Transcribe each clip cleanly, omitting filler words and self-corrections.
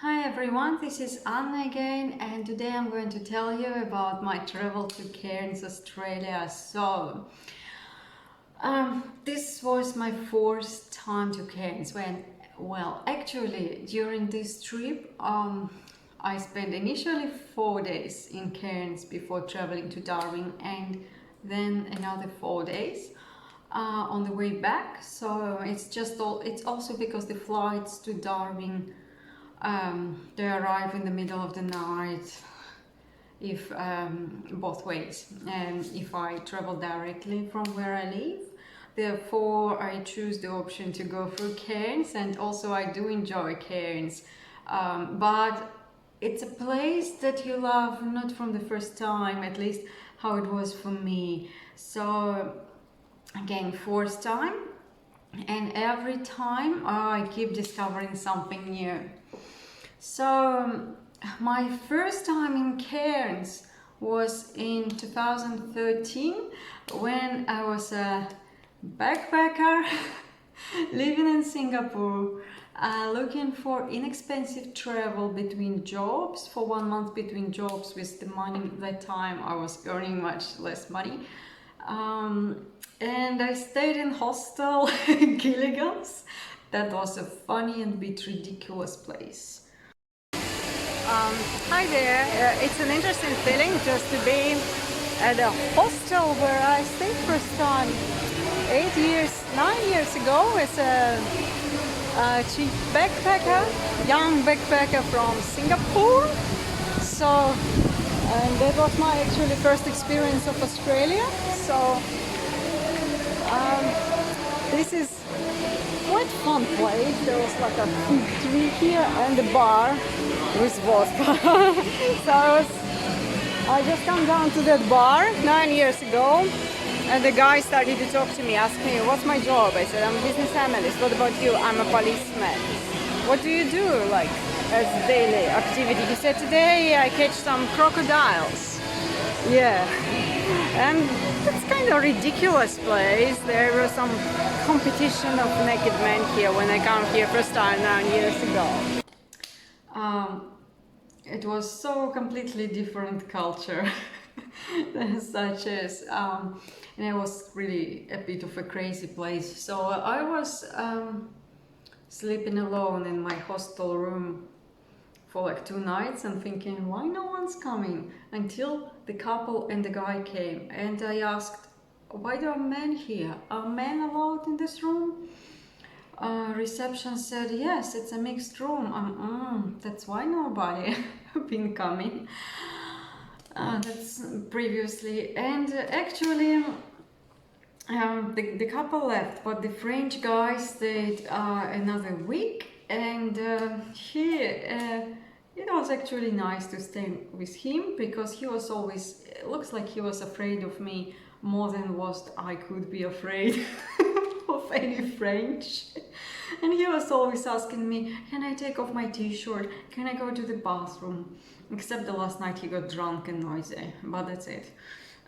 Hi everyone, this is Anna again, and today I'm going to tell you about my travel to Cairns, Australia. This was my first time to Cairns actually during this trip I spent initially 4 days in Cairns before traveling to Darwin, and then another 4 days on the way back. So it's also because the flights to Darwin they arrive in the middle of the night if both ways, and if I travel directly from where I live. Therefore I choose the option to go through Cairns, and also I do enjoy Cairns, but it's a place that you love not from the first time, at least how it was for me. So again, first time, and every time I keep discovering something new. So my first time in Cairns was in 2013, when I was a backpacker living in Singapore, looking for inexpensive travel between jobs, for 1 month between jobs. With the money at that time I was earning much less money, and I stayed in hostel Gilligan's. That was a funny and bit ridiculous place. Hi there, it's an interesting feeling just to be at a hostel where I stayed first time 9 years ago as a cheap backpacker, young backpacker from Singapore. So, and that was my actually first experience of Australia. So this is quite fun place. There was like a food tree here and a bar with vodka. So I just come down to that bar 9 years ago, and the guy started to talk to me, asked me what's my job. I said I'm a business analyst. What about you? I'm a policeman. What do you do like as daily activity? He said today I catch some crocodiles. Yeah, and it's kind of ridiculous place. There was some competition of naked men here when I come here first time 9 years ago. It was so completely different culture, such as, and it was really a bit of a crazy place. So I was sleeping alone in my hostel room for like 2 nights and thinking, why no one's coming? Until the couple and the guy came, and I asked, why there are men here? Are men allowed in this room? Reception said, yes, it's a mixed room. That's why nobody been coming. That's previously. And actually, the couple left, but the French guy stayed another week, and it was actually nice to stay with him, because he was always, it looks like he was afraid of me more than what I could be afraid of any French. And he was always asking me, can I take off my t-shirt? Can I go to the bathroom? Except the last night he got drunk and noisy, but that's it.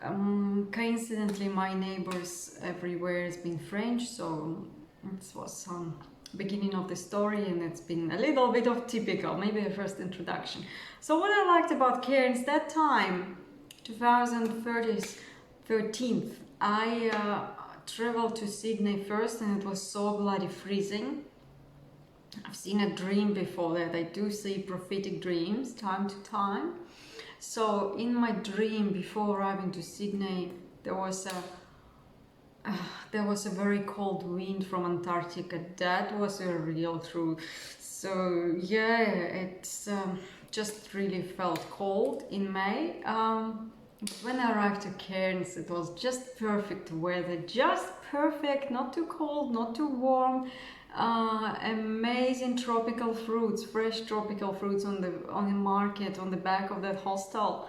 Coincidentally, my neighbors everywhere has been French, so it was some beginning of the story, and it's been a little bit of typical, maybe a first introduction. So what I liked about Cairns that time, 2013, I traveled to Sydney first, and it was so bloody freezing. I've seen a dream before that. I do see prophetic dreams time to time. So in my dream before arriving to Sydney, there was a very cold wind from Antarctica. That was a real truth. So yeah, it's just really felt cold in May. But when I arrived to Cairns, it was just perfect weather, just perfect, not too cold, not too warm. Amazing tropical fruits, fresh tropical fruits on the market, on the back of that hostel.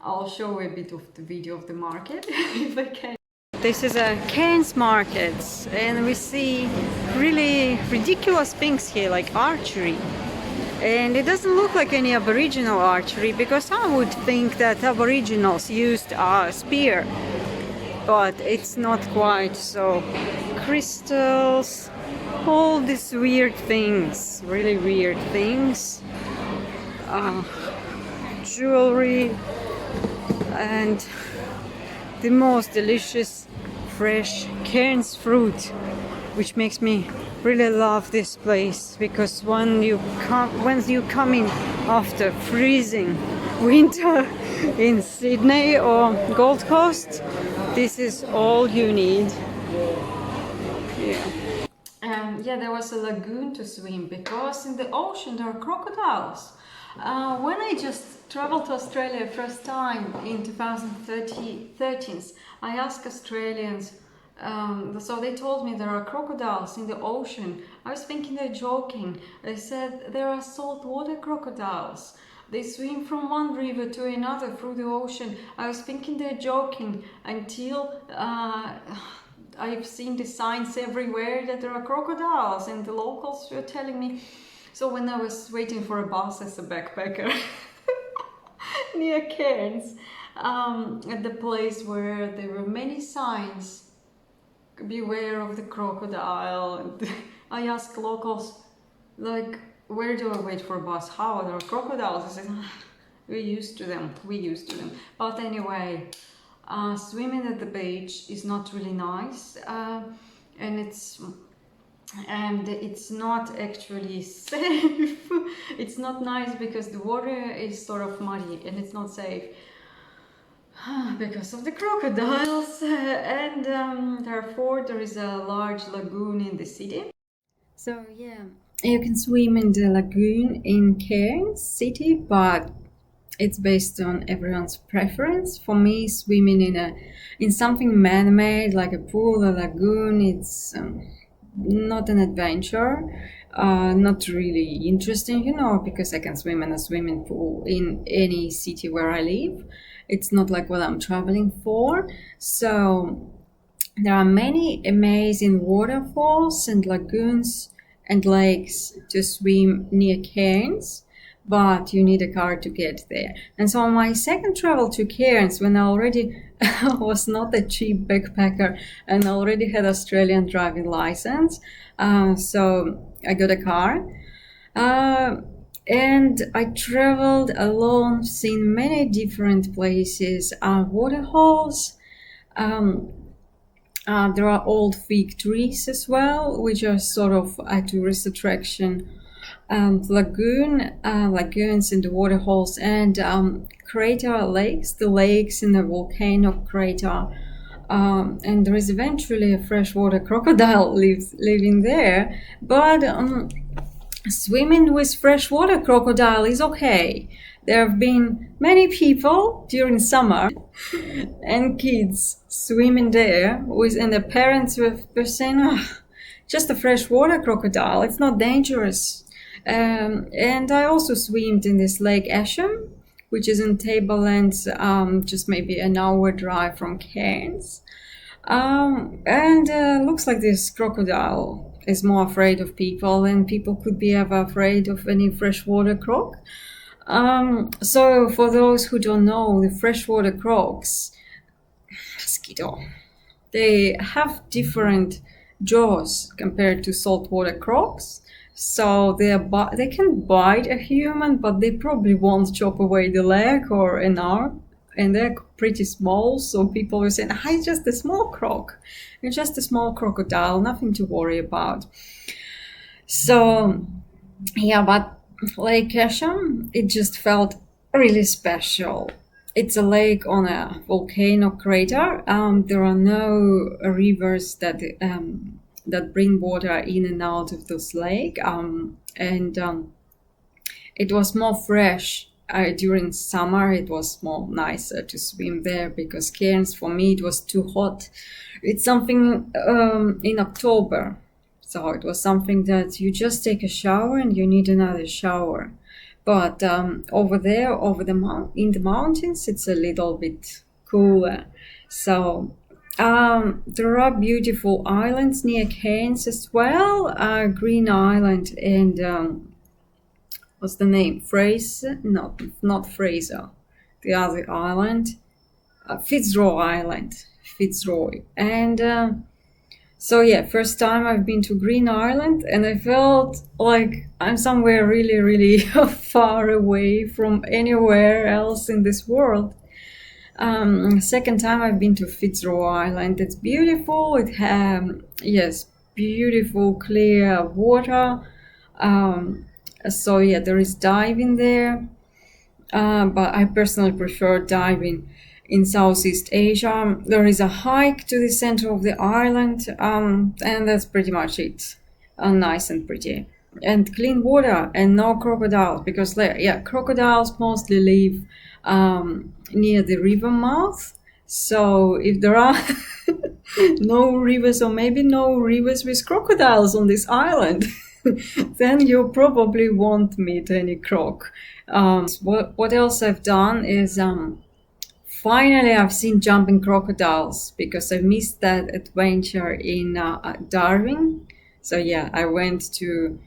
I'll show a bit of the video of the market if I can. This is a Cairns market, and we see really ridiculous things here, like archery. And it doesn't look like any Aboriginal archery, because I would think that Aboriginals used a spear, but it's not quite so. Crystals, all these weird things, really weird things. jewelry, and the most delicious fresh Cairns fruit, which makes me really love this place, because when you come in after freezing winter in Sydney or Gold Coast, this is all you need. Yeah, there was a lagoon to swim, because in the ocean there are crocodiles. When I just traveled to Australia first time in 2013, I asked Australians, so they told me there are crocodiles in the ocean. I was thinking they're joking. They said there are saltwater crocodiles. They swim from one river to another through the ocean. I was thinking they're joking until I've seen the signs everywhere that there are crocodiles, and the locals were telling me. So when I was waiting for a bus as a backpacker near Cairns, at the place where there were many signs, beware of the crocodile, and I asked locals, like, where do I wait for a bus? How? There are crocodiles? I said, we're used to them. But anyway, swimming at the beach is not really nice, and it's not actually safe. It's not nice because the water is sort of muddy, and it's not safe because of the crocodiles, and therefore there is a large lagoon in the city. So yeah, you can swim in the lagoon in Cairns city, but it's based on everyone's preference. For me, swimming in something man-made like a pool, a lagoon, it's not an adventure, not really interesting, because I can swim in a swimming pool in any city where I live. It's not like what I'm traveling for. So there are many amazing waterfalls and lagoons and lakes to swim near Cairns, but you need a car to get there. And so on my second travel to Cairns, when I already was not a cheap backpacker and already had Australian driving license, so I got a car. And I traveled alone, seen many different places, waterholes. There are old fig trees as well, which are sort of a tourist attraction. Lagoons in the waterholes, and crater lakes, the lakes in the volcano crater. And there is eventually a freshwater crocodile living there, but swimming with freshwater crocodile is okay. There have been many people during summer and kids swimming there and the parents were saying, just a freshwater crocodile, it's not dangerous. And I also swam in this Lake Echam, which is in Tablelands, just maybe an hour drive from Cairns. And looks like this crocodile is more afraid of people than people could be ever afraid of any freshwater croc. So for those who don't know, the freshwater crocs, mosquito, they have different jaws compared to saltwater crocs. So they can bite a human, but they probably won't chop away the leg or an arm. And they're pretty small, so people were saying, it's just a small croc. It's just a small crocodile, nothing to worry about. So, yeah, but Lake Echam, it just felt really special. It's a lake on a volcano crater. There are no rivers that bring water in and out of this lake. It was more fresh. During summer, it was more nicer to swim there, because Cairns, for me, it was too hot. It's something in October. So it was something that you just take a shower and you need another shower. But over there, in the mountains, it's a little bit cooler. So there are beautiful islands near Cairns as well. Green Island and what's the name? Fraser? No, not Fraser. The other island, Fitzroy Island. Fitzroy. And So yeah, first time I've been to Green Island, and I felt like I'm somewhere really, really far away from anywhere else in this world. Second time I've been to Fitzroy Island. It's beautiful. It has, yes, beautiful clear water. So yeah, there is diving there. But I personally prefer diving in Southeast Asia. There is a hike to the center of the island, and that's pretty much it. Nice and pretty. And clean water and no crocodiles, because crocodiles mostly live near the river mouth. So if there are no rivers, or maybe no rivers with crocodiles on this island, then you probably won't meet any croc. What else I've done is finally I've seen jumping crocodiles, because I missed that adventure in Darwin. So yeah, I went to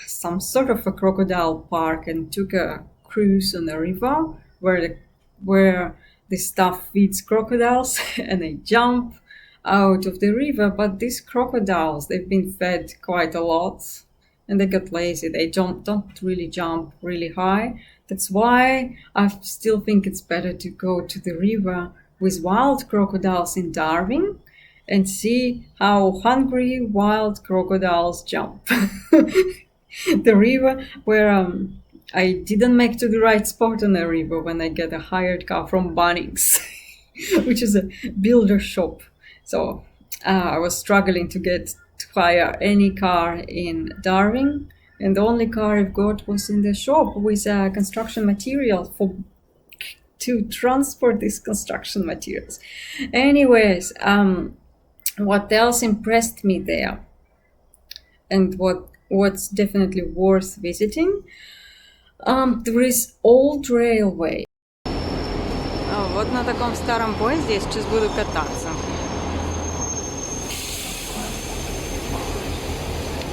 some sort of a crocodile park and took a cruise on the river where the staff feeds crocodiles and they jump out of the river. But these crocodiles, they've been fed quite a lot and they get lazy. They don't really jump really high. That's why I still think it's better to go to the river with wild crocodiles in Darwin and see how hungry wild crocodiles jump. The river where I didn't make to the right spot on the river when I get a hired car from Bunnings, which is a builder shop. So I was struggling to hire any car in Darwin, and the only car I've got was in the shop with construction material to transport these construction materials. Anyways, what else impressed me there, and what's definitely worth visiting? There is old railway. Вот на таком старом поезде я сейчас буду кататься.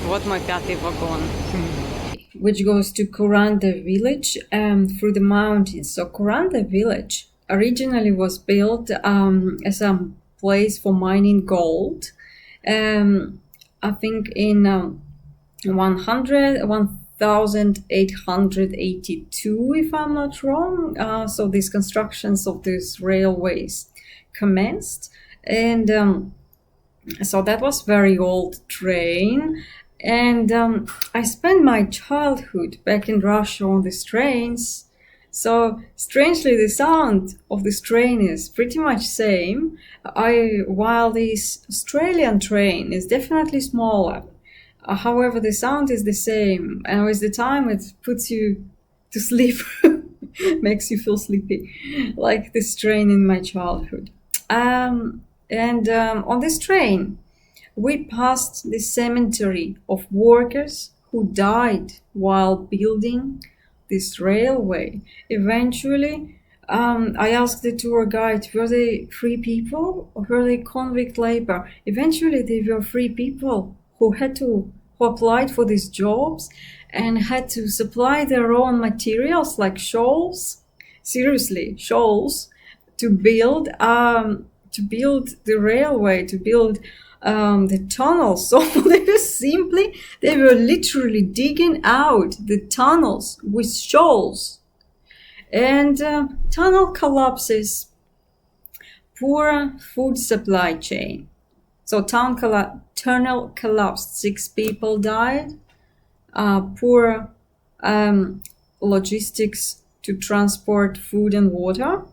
Вот мой пятый вагон. Which goes to Kuranda village through the mountains. So Kuranda village originally was built as a place for mining gold. I think in 1882, if I'm not wrong. So these constructions of these railways commenced. And so that was very old train. And I spent my childhood back in Russia on these trains. So strangely, the sound of this train is pretty much same. While this Australian train is definitely smaller. However, the sound is the same, and with the time it puts you to sleep, makes you feel sleepy, like this train in my childhood. On this train, we passed the cemetery of workers who died while building this railway. Eventually, I asked the tour guide, were they free people or were they convict labor? Eventually, they were free people who applied for these jobs and had to supply their own materials like shawls. Seriously, shawls to build the railway, to build the tunnels. So they were literally digging out the tunnels with shawls. And tunnel collapses, poor food supply chain. So tunnel collapsed, 6 people died. Poor logistics to transport food and water.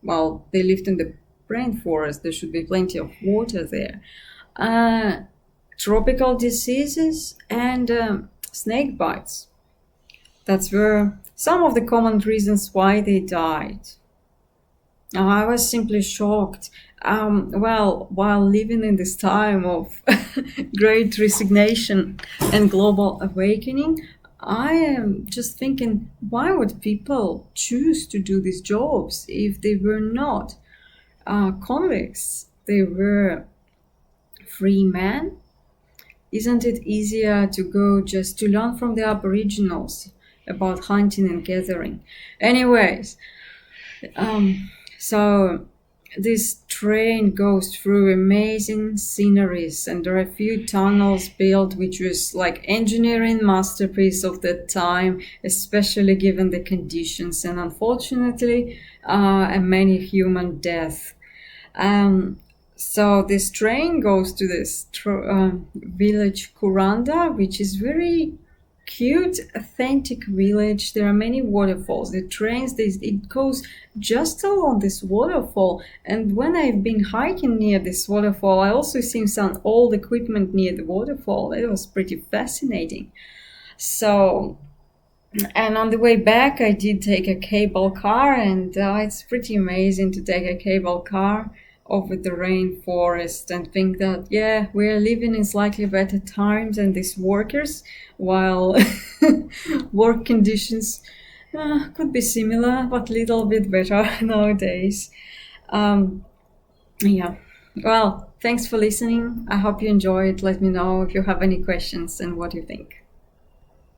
Well, they lived in the rainforest. There should be plenty of water there. Tropical diseases and snake bites. That's were some of the common reasons why they died. I was simply shocked. While living in this time of great resignation and global awakening, I am just thinking, why would people choose to do these jobs if they were not convicts? They were free men. Isn't it easier to go just to learn from the Aboriginals about hunting and gathering? Anyways, so this train goes through amazing sceneries, and there are a few tunnels built which was like engineering masterpiece of the time, especially given the conditions, and unfortunately and many human deaths. um, so this train goes to this village Kuranda, which is very cute, authentic village. There are many waterfalls. The trains, it goes just along this waterfall. And when I've been hiking near this waterfall, I also seen some old equipment near the waterfall. It was pretty fascinating. So, and on the way back, I did take a cable car, and it's pretty amazing to take a cable car over the rainforest and think that, yeah, we're living in slightly better times than these workers, while work conditions could be similar, but little bit better nowadays. Um, yeah. Well, thanks for listening. I hope you enjoyed. Let me know if you have any questions and what you think.